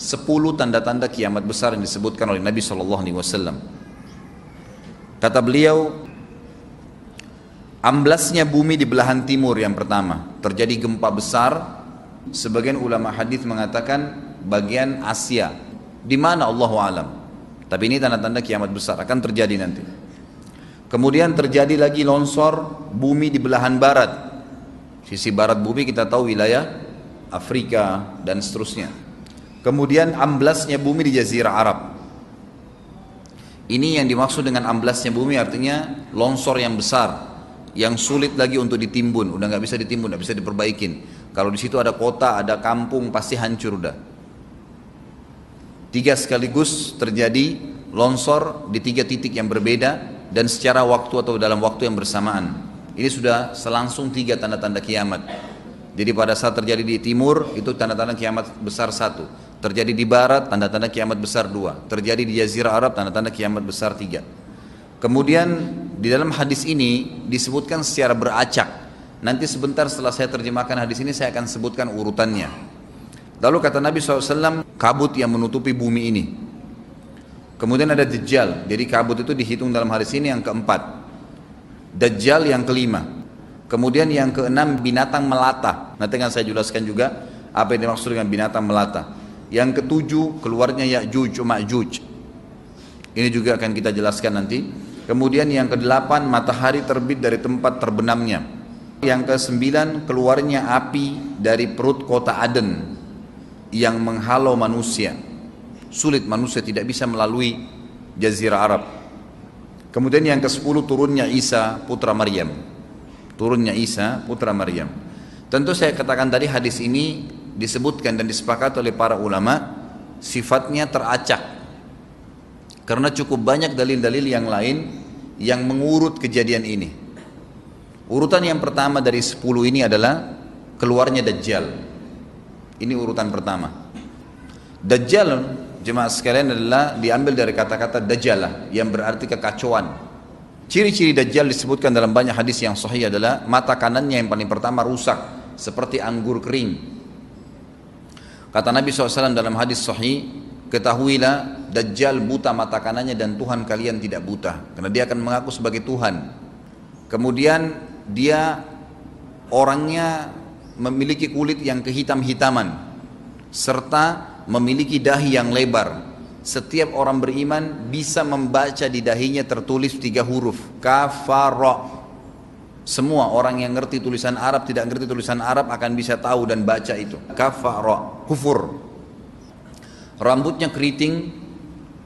10 tanda-tanda kiamat besar yang disebutkan oleh Nabi SAW. Kata beliau, amblasnya bumi di belahan timur yang pertama, terjadi gempa besar. Sebagian ulama hadis mengatakan bagian Asia, di mana Allahu alam. Tapi ini tanda-tanda kiamat besar akan terjadi nanti. Kemudian terjadi lagi longsor bumi di belahan barat. Sisi barat bumi kita tahu wilayah Afrika dan seterusnya. Kemudian amblasnya bumi di Jazirah Arab. Ini yang dimaksud dengan amblasnya bumi, artinya longsor yang besar, yang sulit lagi untuk ditimbun, udah nggak bisa ditimbun, nggak bisa diperbaikin. Kalau di situ ada kota, ada kampung, pasti hancur udah. 3 sekaligus terjadi longsor di 3 titik yang berbeda dan secara waktu atau dalam waktu yang bersamaan. Ini sudah selangsung 3 tanda-tanda kiamat. Jadi pada saat terjadi di timur itu tanda-tanda kiamat besar 1, terjadi di barat tanda-tanda kiamat besar 2, terjadi di Jazirah Arab tanda-tanda kiamat besar 3. Kemudian di dalam hadis ini disebutkan secara beracak. Nanti sebentar setelah saya terjemahkan hadis ini saya akan sebutkan urutannya. Lalu kata Nabi SAW, kabut yang menutupi bumi ini. Kemudian ada Dajjal, jadi kabut itu dihitung dalam hadis ini yang keempat. Dajjal yang kelima. Kemudian yang keenam binatang melata. Nanti akan saya jelaskan juga apa yang dimaksud dengan binatang melata. Yang ketujuh keluarnya Ya'juj Ma'juj. Ini juga akan kita jelaskan nanti. Kemudian yang kedelapan matahari terbit dari tempat terbenamnya. Yang kesembilan keluarnya api dari perut kota Aden yang menghalau manusia. Sulit, manusia tidak bisa melalui Jazirah Arab. Kemudian yang ke-10 turunnya Isa putra Maryam. Turunnya Isa putra Maryam. Tentu saya katakan tadi hadis ini disebutkan dan disepakati oleh para ulama sifatnya teracak. Karena cukup banyak dalil-dalil yang lain yang mengurut kejadian ini. Urutan yang pertama dari 10 ini adalah keluarnya Dajjal. Ini urutan pertama. Dajjal, jemaah sekalian, adalah diambil dari kata-kata Dajjalah yang berarti kekacauan. Ciri-ciri Dajjal disebutkan dalam banyak hadis yang sahih adalah mata kanannya yang paling pertama rusak seperti anggur kering. Kata Nabi SAW dalam hadis sahih, ketahuilah Dajjal buta mata kanannya dan Tuhan kalian tidak buta, karena dia akan mengaku sebagai Tuhan. Kemudian dia orangnya memiliki kulit yang kehitam-hitaman serta memiliki dahi yang lebar. Setiap orang beriman bisa membaca di dahinya tertulis 3 huruf kafara. Semua orang yang ngerti tulisan Arab, tidak ngerti tulisan Arab akan bisa tahu dan baca itu kafara, kufur. Rambutnya keriting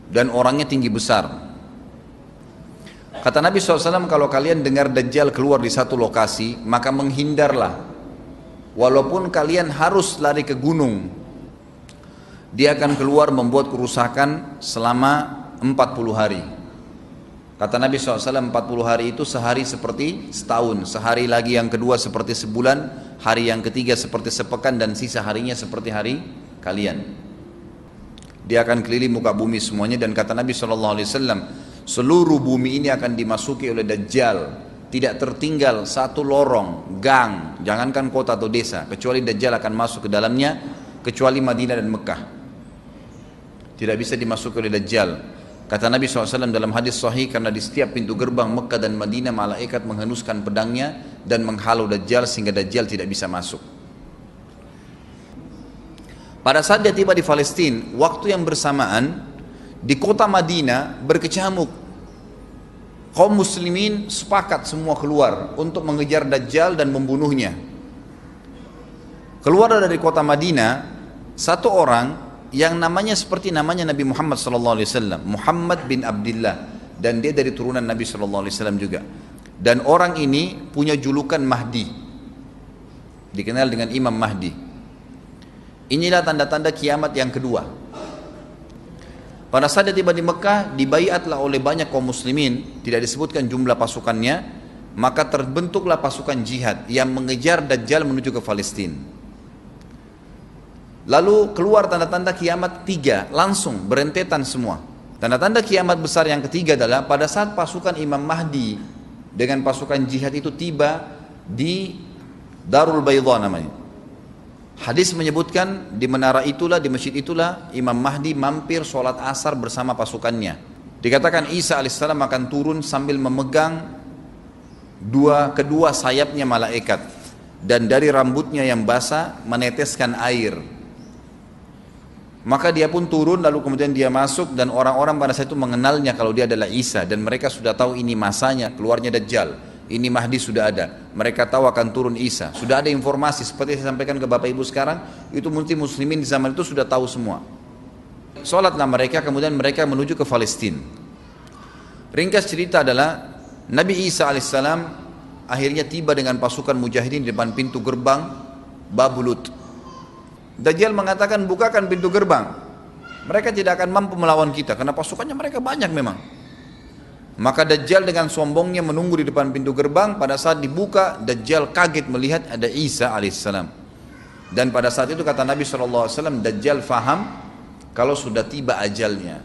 dan orangnya tinggi besar. Kata Nabi SAW, kalau kalian dengar Dajjal keluar di satu lokasi, maka menghindarlah. Walaupun kalian harus lari ke gunung, dia akan keluar membuat kerusakan selama 40 hari. Kata Nabi SAW, 40 hari itu sehari seperti setahun, sehari lagi yang kedua seperti sebulan, hari yang ketiga seperti sepekan, dan sisa harinya seperti hari kalian. Dia akan keliling muka bumi semuanya, dan kata Nabi SAW, seluruh bumi ini akan dimasuki oleh Dajjal. Tidak tertinggal satu lorong, gang, jangankan kota atau desa, kecuali Dajjal akan masuk ke dalamnya, kecuali Madinah dan Mekah. Tidak bisa dimasuki oleh Dajjal. Kata Nabi SAW dalam hadis sahih, karena di setiap pintu gerbang Mekah dan Madinah malaikat menghenuskan pedangnya dan menghalau Dajjal sehingga Dajjal tidak bisa masuk. Pada saat dia tiba di Palestina, waktu yang bersamaan di kota Madinah berkecamuk. Kaum muslimin sepakat semua keluar untuk mengejar Dajjal dan membunuhnya. Keluar dari kota Madinah satu orang yang namanya seperti namanya Nabi Muhammad SAW, Muhammad bin Abdullah, dan dia dari turunan Nabi SAW juga. Dan orang ini punya julukan Mahdi, dikenal dengan Imam Mahdi. Inilah tanda-tanda kiamat yang kedua. Pada saat dia tiba di Mekah, dibaiatlah oleh banyak kaum muslimin, tidak disebutkan jumlah pasukannya, maka terbentuklah pasukan jihad yang mengejar Dajjal menuju ke Palestina. Lalu keluar tanda-tanda kiamat 3, langsung berentetan semua. Tanda-tanda kiamat besar yang ketiga adalah pada saat pasukan Imam Mahdi dengan pasukan jihad itu tiba di Darul Baydha namanya. Hadis menyebutkan di menara itulah, di masjid itulah Imam Mahdi mampir sholat asar bersama pasukannya. Dikatakan Isa alaihissalam akan turun sambil memegang kedua sayapnya malaikat, dan dari rambutnya yang basah meneteskan air. Maka dia pun turun, lalu kemudian dia masuk, dan orang-orang pada saat itu mengenalnya kalau dia adalah Isa, dan mereka sudah tahu ini masanya keluarnya Dajjal, ini Mahdi sudah ada, mereka tahu akan turun Isa, sudah ada informasi seperti saya sampaikan ke Bapak Ibu sekarang, itu mungkin muslimin di zaman itu sudah tahu semua. Sholatlah mereka, kemudian mereka menuju ke Palestina. Ringkas cerita adalah Nabi Isa alaihissalam akhirnya tiba dengan pasukan mujahidin di depan pintu gerbang Babulut. Dajjal mengatakan, bukakan pintu gerbang, mereka tidak akan mampu melawan kita karena pasukannya mereka banyak memang. Maka Dajjal dengan sombongnya menunggu di depan pintu gerbang. Pada saat dibuka, Dajjal kaget melihat ada Isa alaihissalam. Dan pada saat itu kata Nabi SAW, Dajjal faham kalau sudah tiba ajalnya.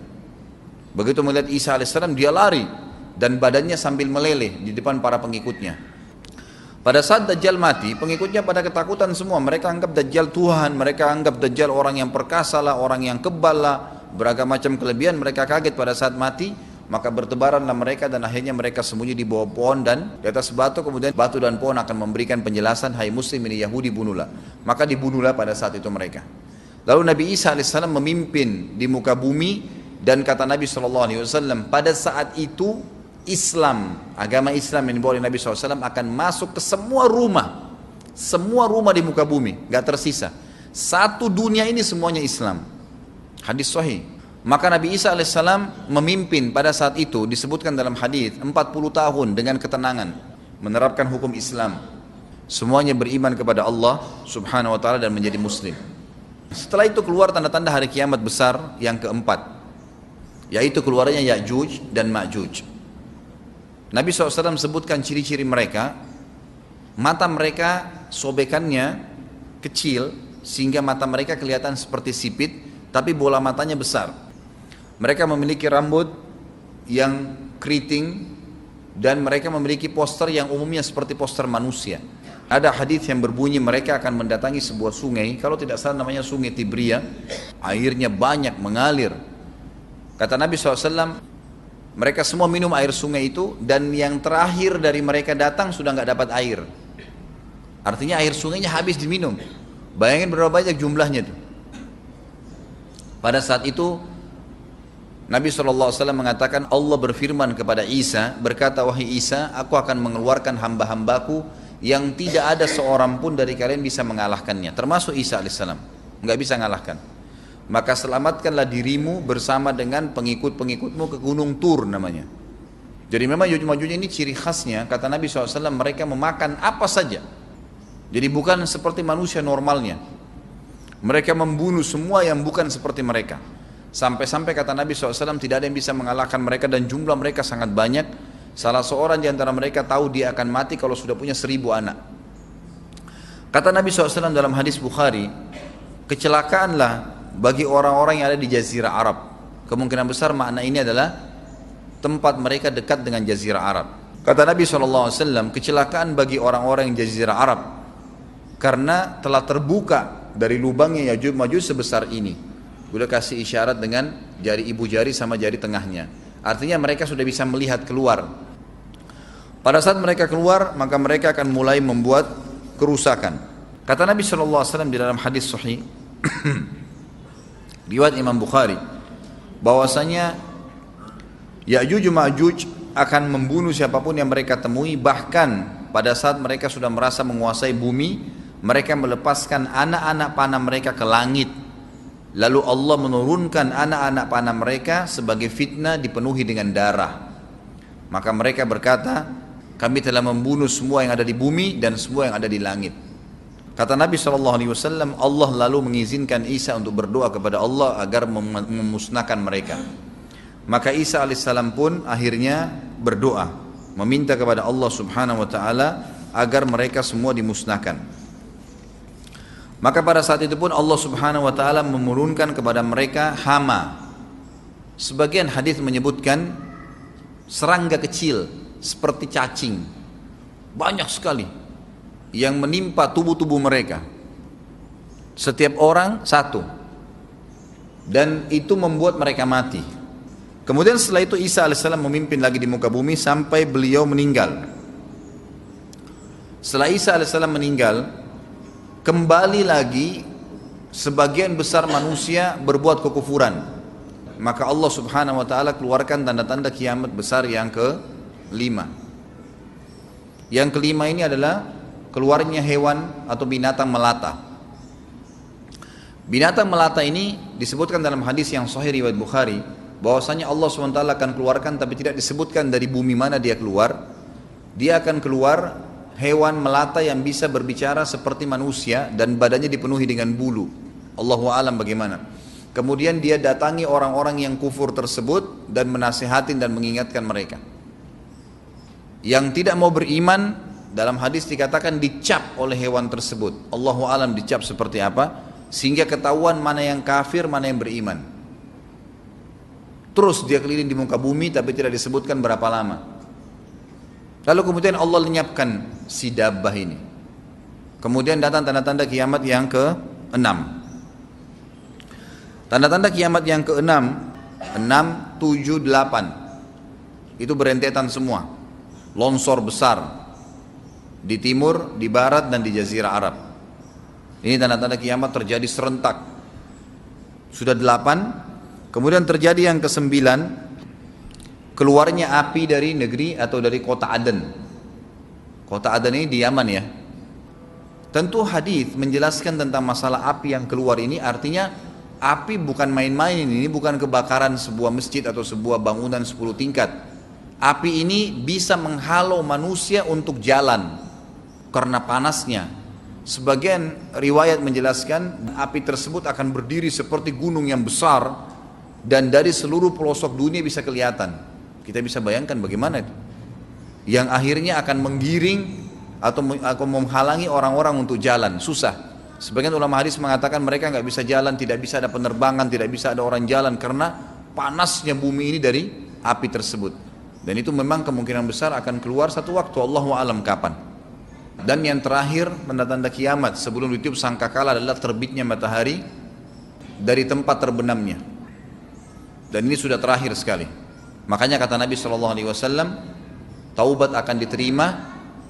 Begitu melihat Isa alaihissalam, dia lari dan badannya sambil meleleh di depan para pengikutnya. Pada saat Dajjal mati, pengikutnya pada ketakutan semua. Mereka anggap Dajjal Tuhan, mereka anggap Dajjal orang yang perkasa lah, orang yang kebal lah, beragam macam kelebihan. Mereka kaget pada saat mati. Maka bertebaranlah mereka dan akhirnya mereka sembunyi di bawah pohon dan di atas batu. Kemudian batu dan pohon akan memberikan penjelasan, hai muslim ini Yahudi, bunuhlah. Maka dibunuhlah pada saat itu mereka. Lalu Nabi Isa alaihissalam memimpin di muka bumi, dan kata Nabi SAW, pada saat itu Islam, agama Islam yang dibawa oleh Nabi SAW akan masuk ke semua rumah di muka bumi, gak tersisa. Satu dunia ini semuanya Islam. Hadis sahih. Maka Nabi Isa alaihissalam memimpin pada saat itu, disebutkan dalam hadis 40 tahun dengan ketenangan menerapkan hukum Islam. Semuanya beriman kepada Allah subhanahu wa ta'ala dan menjadi muslim. Setelah itu keluar tanda-tanda hari kiamat besar yang keempat, yaitu keluarnya Ya'juj dan Ma'juj. Nabi SAW sebutkan ciri-ciri mereka. Mata mereka sobekannya kecil sehingga mata mereka kelihatan seperti sipit, tapi bola matanya besar. Mereka memiliki rambut yang keriting dan mereka memiliki poster yang umumnya seperti poster manusia. Ada hadis yang berbunyi mereka akan mendatangi sebuah sungai, kalau tidak salah namanya sungai Tibria, airnya banyak mengalir. Kata Nabi SAW, mereka semua minum air sungai itu, dan yang terakhir dari mereka datang sudah nggak dapat air. Artinya air sungainya habis diminum. Bayangin berapa banyak jumlahnya itu. Pada saat itu Nabi SAW mengatakan, Allah berfirman kepada Isa, berkata, wahai Isa, aku akan mengeluarkan hamba-hambaku yang tidak ada seorang pun dari kalian bisa mengalahkannya, termasuk Isa alaihissalam, nggak bisa mengalahkan. Maka selamatkanlah dirimu bersama dengan pengikut-pengikutmu ke gunung Tur namanya. Jadi memang Ya'juj ini ciri khasnya, kata Nabi SAW, mereka memakan apa saja. Jadi bukan seperti manusia normalnya. Mereka membunuh semua yang bukan seperti mereka. Sampai-sampai kata Nabi SAW tidak ada yang bisa mengalahkan mereka, dan jumlah mereka sangat banyak. Salah seorang di antara mereka tahu dia akan mati kalau sudah punya 1000 anak. Kata Nabi SAW dalam hadis Bukhari, kecelakaanlah bagi orang-orang yang ada di Jazirah Arab. Kemungkinan besar makna ini adalah tempat mereka dekat dengan Jazirah Arab. Kata Nabi SAW, kecelakaan bagi orang-orang yang Jazirah Arab karena telah terbuka dari lubangnya Ya'juj Ma'juj sebesar ini. Udah kasih isyarat dengan jari ibu jari sama jari tengahnya. Artinya mereka sudah bisa melihat keluar. Pada saat mereka keluar, maka mereka akan mulai membuat kerusakan. Kata Nabi SAW di dalam hadis sahih riwayat Imam Bukhari, bahwasanya Ya'juj Ma'juj akan membunuh siapapun yang mereka temui. Bahkan pada saat mereka sudah merasa menguasai bumi, mereka melepaskan anak-anak panah mereka ke langit. Lalu Allah menurunkan anak-anak panah mereka sebagai fitnah dipenuhi dengan darah. Maka mereka berkata, kami telah membunuh semua yang ada di bumi dan semua yang ada di langit. Kata Nabi SAW, Allah lalu mengizinkan Isa untuk berdoa kepada Allah agar memusnahkan mereka. Maka Isa alaihissalam pun akhirnya berdoa, meminta kepada Allah subhanahu wa ta'ala agar mereka semua dimusnahkan. Maka pada saat itu pun Allah subhanahu wa ta'ala menurunkan kepada mereka hama. Sebagian hadis menyebutkan serangga kecil seperti cacing, banyak sekali yang menimpa tubuh-tubuh mereka. Setiap orang satu. Dan itu membuat mereka mati. Kemudian setelah itu Isa alaihissalam memimpin lagi di muka bumi sampai beliau meninggal. Setelah Isa alaihissalam meninggal, kembali lagi sebagian besar manusia berbuat kekufuran. Maka Allah subhanahu wa ta'ala keluarkan tanda-tanda kiamat besar yang kelima. Yang kelima ini adalah keluarnya hewan atau binatang melata. Binatang melata ini disebutkan dalam hadis yang sahih riwayat Bukhari, bahwasanya Allah SWT akan keluarkan, tapi tidak disebutkan dari bumi mana dia keluar. Dia akan keluar hewan melata yang bisa berbicara seperti manusia dan badannya dipenuhi dengan bulu. Allahu a'lam bagaimana. Kemudian dia datangi orang-orang yang kufur tersebut dan menasihatin dan mengingatkan mereka. Yang tidak mau beriman, dalam hadis dikatakan dicap oleh hewan tersebut. Allahu a'lam dicap seperti apa, sehingga ketahuan mana yang kafir, mana yang beriman. Terus dia keliling di muka bumi tapi tidak disebutkan berapa lama. Lalu kemudian Allah lenyapkan si dabbah ini. Kemudian datang tanda-tanda kiamat yang ke-6. Tanda-tanda kiamat yang ke-6, 6, 7, 8. Itu berentetan semua. Longsor besar di timur, di barat, dan di jazirah Arab. Ini tanda-tanda kiamat terjadi serentak. Sudah 8. Kemudian terjadi yang ke-9, keluarnya api dari negeri atau dari kota Aden. Kota Aden ini di Yaman ya. Tentu hadis menjelaskan tentang masalah api yang keluar ini, artinya api bukan main-main, ini bukan kebakaran sebuah masjid atau sebuah bangunan 10 tingkat. Api ini bisa menghalau manusia untuk jalan karena panasnya. Sebagian riwayat menjelaskan api tersebut akan berdiri seperti gunung yang besar dan dari seluruh pelosok dunia bisa kelihatan. Kita bisa bayangkan bagaimana itu. Yang akhirnya akan menggiring atau menghalangi orang-orang untuk jalan, susah. Sebagian ulama hadis mengatakan mereka nggak bisa jalan, tidak bisa ada penerbangan, tidak bisa ada orang jalan karena panasnya bumi ini dari api tersebut. Dan itu memang kemungkinan besar akan keluar satu waktu, Allahu a'lam kapan. Dan yang terakhir, tanda-tanda kiamat sebelum ditiup sangkakala adalah terbitnya matahari dari tempat terbenamnya. Dan ini sudah terakhir sekali. Makanya kata Nabi SAW, taubat akan diterima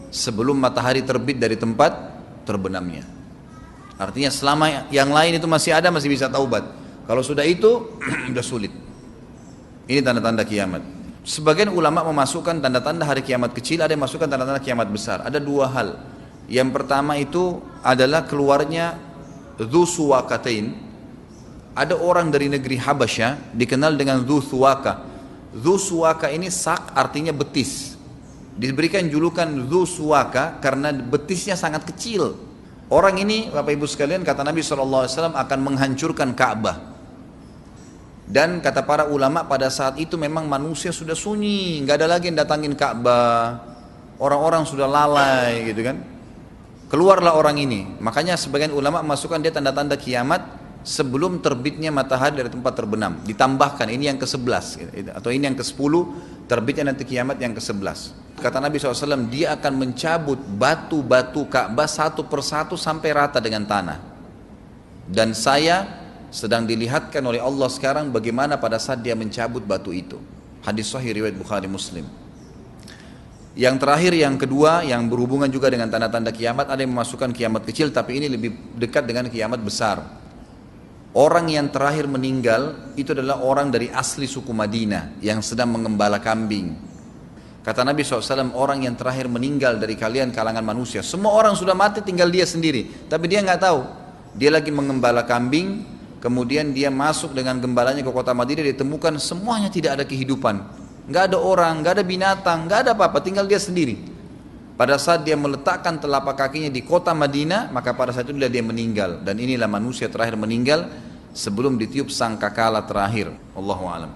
sebelum matahari terbit dari tempat terbenamnya. Artinya selama yang lain itu masih ada, masih bisa taubat. Kalau sudah itu, sudah sulit. Ini tanda-tanda kiamat. Sebagian ulama memasukkan tanda-tanda hari kiamat kecil, ada yang masukkan tanda-tanda kiamat besar. Ada dua hal. Yang pertama itu adalah keluarnya Dzu Suwakatain. Ada orang dari negeri Habasyah dikenal dengan Dzu Suwaka. Dzu Suwaka ini sak artinya betis. Diberikan julukan Dzu Suwaka karena betisnya sangat kecil. Orang ini Bapak Ibu sekalian, kata Nabi SAW, akan menghancurkan Ka'bah. Dan kata para ulama pada saat itu memang manusia sudah sunyi, nggak ada lagi yang datangin Ka'bah. Orang-orang sudah lalai gitu kan. Keluarlah orang ini. Makanya sebagian ulama memasukkan dia tanda-tanda kiamat sebelum terbitnya matahari dari tempat terbenam. Ditambahkan ini yang ke-11 atau ini yang ke-10, terbitnya nanti kiamat yang ke-11. Kata Nabi SAW, dia akan mencabut batu-batu Ka'bah satu persatu sampai rata dengan tanah. Dan saya sedang dilihatkan oleh Allah sekarang bagaimana pada saat dia mencabut batu itu. Hadis sahih riwayat Bukhari Muslim. Yang terakhir, yang kedua, yang berhubungan juga dengan tanda-tanda kiamat, ada yang memasukkan kiamat kecil, tapi ini lebih dekat dengan kiamat besar. Orang yang terakhir meninggal itu adalah orang dari asli suku Madinah yang sedang mengembala kambing. Kata Nabi SAW, orang yang terakhir meninggal dari kalian kalangan manusia, semua orang sudah mati tinggal dia sendiri, tapi dia nggak tahu. Dia lagi mengembala kambing, kemudian dia masuk dengan gembalanya ke kota Madinah, ditemukan semuanya tidak ada kehidupan, nggak ada orang, nggak ada binatang, nggak ada apa-apa, tinggal dia sendiri. Pada saat dia meletakkan telapak kakinya di kota Madinah, maka pada saat itu dia meninggal. Dan inilah manusia terakhir meninggal sebelum ditiup sangkakala terakhir. Allahu a'lam.